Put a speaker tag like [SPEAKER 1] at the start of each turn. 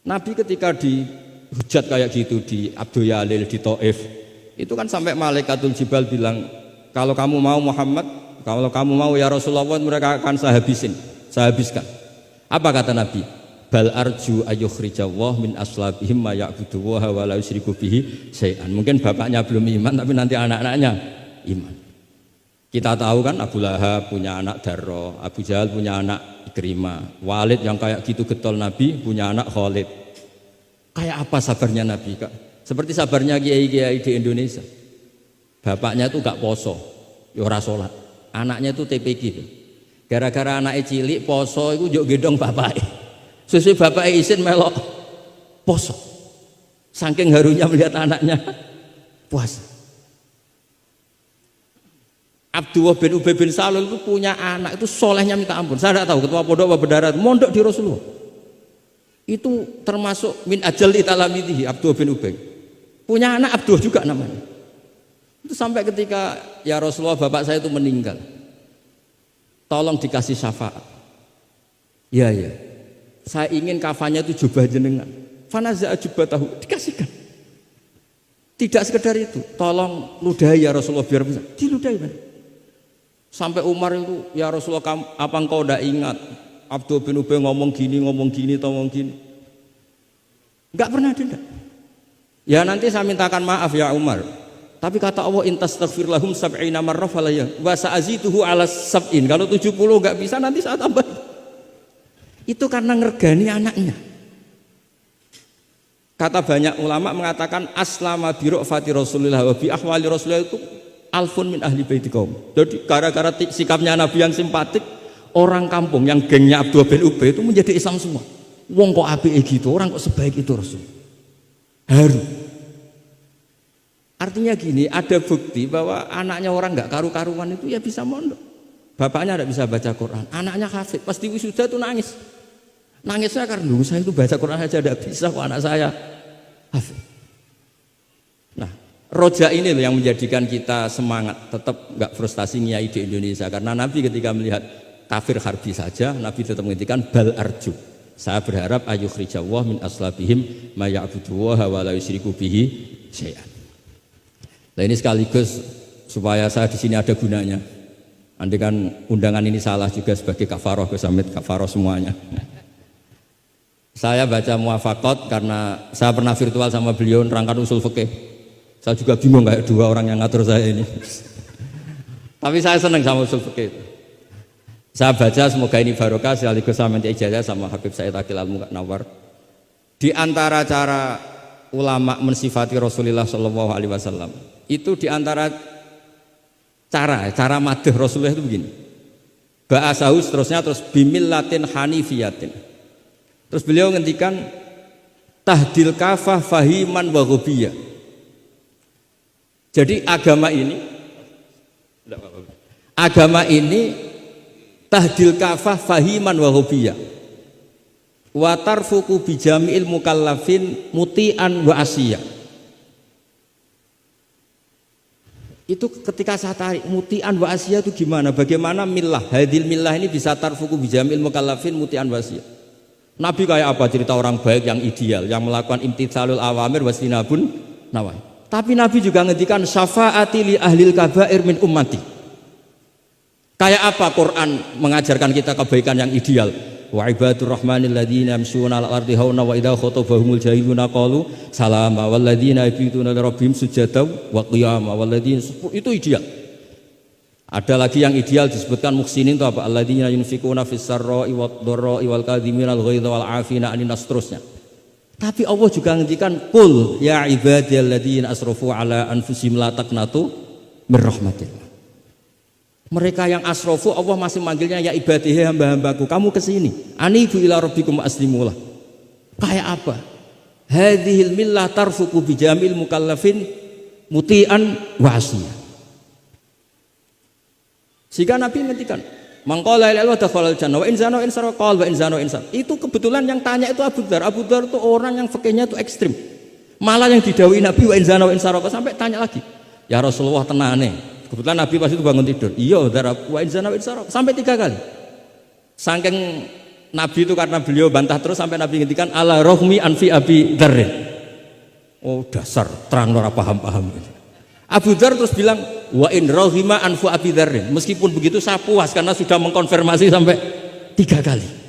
[SPEAKER 1] Nabi ketika dihujat kayak gitu di Abdul Yalil di Taif, itu kan sampai Malaikatul Jibal bilang, kalau kamu mau Muhammad, kalau kamu mau ya Rasulullah, mereka akan saya habiskan. Apa kata Nabi? Bal arju ayyukhrijallah min aslabihim ma ya'budullaha wa la yusyriku bihi syai'an. Mungkin bapaknya belum iman, tapi nanti anak-anaknya iman. Kita tahu kan Abu Lahab punya anak Darro, Abu Jahal punya anak Ikrimah, Walid yang kayak gitu getol Nabi punya anak Khalid. Kayak apa sabarnya Nabi, Kak? Seperti sabarnya kiai-kiai di Indonesia. Bapaknya itu gak poso, ya ora salat. Anaknya itu TPG. Gara-gara anaknya cilik poso itu njuk gendong bapaknya. Sesuai bapaknya izin melok poso. Saking harunya melihat anaknya puasa. Abdullah bin Ubay bin Salul itu punya anak itu solehnya minta ampun. Saya tidak tahu ketua pondok apa berdarah, mondok di Rasulullah. Itu termasuk min ajal italamidihi Abdullah bin Ubay. Punya anak Abdullah juga namanya. Itu sampai ketika ya Rasulullah bapak saya itu meninggal. Tolong dikasih syafaat. Ya. Saya ingin kafannya itu jubah jenengan. Fanaza'a jubatahu, dikasihkan. Tidak sekedar itu, tolong ludahi ya Rasulullah biar bisa. Diludahi kan. Sampai Umar itu, ya Rasulullah apa engkau tidak ingat Abdul bin Ubay ngomong gini, enggak pernah ada. Ya nanti saya mintakan maaf ya Umar. Tapi kata Allah intastaghfir lahum sab'ina marrah falayya wa sa'azituhu ala sab'in. Kalau 70 enggak bisa nanti saya tambah. Itu karena ngergani anaknya. Kata banyak ulama mengatakan aslama bi ra'fati Rasulillah wa bi ahwali Rasulillah itu alfun min ahli baiti kaum. Jadi gara-gara sikapnya Nabi yang simpatik, orang kampung yang gengnya Abdullah bin Ubay itu menjadi Islam semua. Wong kok apike gitu, orang kok sebaik itu Rasul. Haru. Artinya gini, ada bukti bahwa anaknya orang nggak karu-karuan itu ya bisa mondok. Bapaknya tidak bisa baca Quran, anaknya hafid, pasti wisuda itu nangis. Nangisnya karena dulu saya itu baca Quran saja tidak bisa kok anak saya hafid. Nah, roja ini loh yang menjadikan kita semangat, tetap nggak frustasi nyai di Indonesia. Karena Nabi ketika melihat kafir harbi saja, Nabi tetap menghentikan bal arju. Saya berharap ayyukhrijallah min aslabihim ma ya'budullaha wa la yusyriku bihi syai'an. Nah ini sekaligus supaya saya di sini ada gunanya. Andai kan undangan ini salah juga sebagai kafaroh, kesamit kafaroh semuanya. Saya baca muwafaqat karena saya pernah virtual sama beliau nerangkan usul fikih. Saya juga bingung kayak dua orang yang ngatur saya ini. Tapi saya senang sama usul fikih itu. Saya baca semoga ini barokah sekaligus saya minta ijazah sama Habib Said Akil Al-Munawwar. Di antara cara ulama mensifati Rasulullah Shallallahu Alaihi Wasallam itu di antara cara madh Rasulullah itu begini. Ba'asahu terus bimillatin hanifiyatin. Terus beliau ngendikan tahdil kafah fahiman wa ghubiyah. Jadi agama ini tahdil kafah fahiman wa ghubiyah. Wa tarfuku bijami'il mukallafin muti'an wa asiyah. Itu ketika saya tarik muti'an wa asiyah itu gimana? Bagaimana millah? Hadil millah ini bisa tarfuku bijami'il mukallafin muti'an wa asiyah. Nabi kayak apa? Cerita orang baik yang ideal, yang melakukan imtitsalul awamir wastinabun nawahi. Tapi Nabi juga ngendikan syafaati li ahlil kabair min ummati. Kayak apa Quran mengajarkan kita kebaikan yang ideal? Wa ibadur rahmanil ladzina yamshuna 'alal ardi hauna wa idza khatabahumul jahiluna qalu salama wal ladzina yabituna li rabbihim sujada wa qiyama wal ladzina itu ideal. Ada lagi yang ideal disebutkan muhsinin itu apa? Alladzina yunfikuna fis sarra'i wad dharra'i wal kadhiminal ghaidha wal 'afina 'anil nas terusnya. Tapi Allah juga ngendikan qul ya ibadiyalladzina asrafu 'ala anfusihim la taqnatu mir rahmatillah. Mereka yang asrofu Allah masih manggilnya ya ibadihi hamba-hambaku, kamu kesini anibu ila rabbikum aslimulah. Kayak apa? Hadhil millah tarfuku bijamil mukallafin muti'an wa asiyah. Sehingga Nabi ngertikan mangqala la ilaha illallah dakhalal jannah wa in zana wa in sarqa wa in zana wa in sarqa. Itu kebetulan yang tanya itu Abu Dzar. Abu Dzar itu orang yang fikihnya itu ekstrim. Malah yang didhawuhi Nabi wa in zana wa in sarqa sampai tanya lagi. Ya Rasulullah tenane. Kebetulan Nabi pas itu bangun tidur. Iya, darah wa in zana wa in sarqa sampai 3 kali. Saking Nabi itu karena beliau bantah terus sampai Nabi ngintikan ala rohmi anfi Abi Dzarrin. Oh dasar terang ora paham-paham. Abu Dzar terus bilang wa in rohima anfu Abi Dzarrin. Meskipun begitu saya puas karena sudah mengkonfirmasi sampai 3 kali.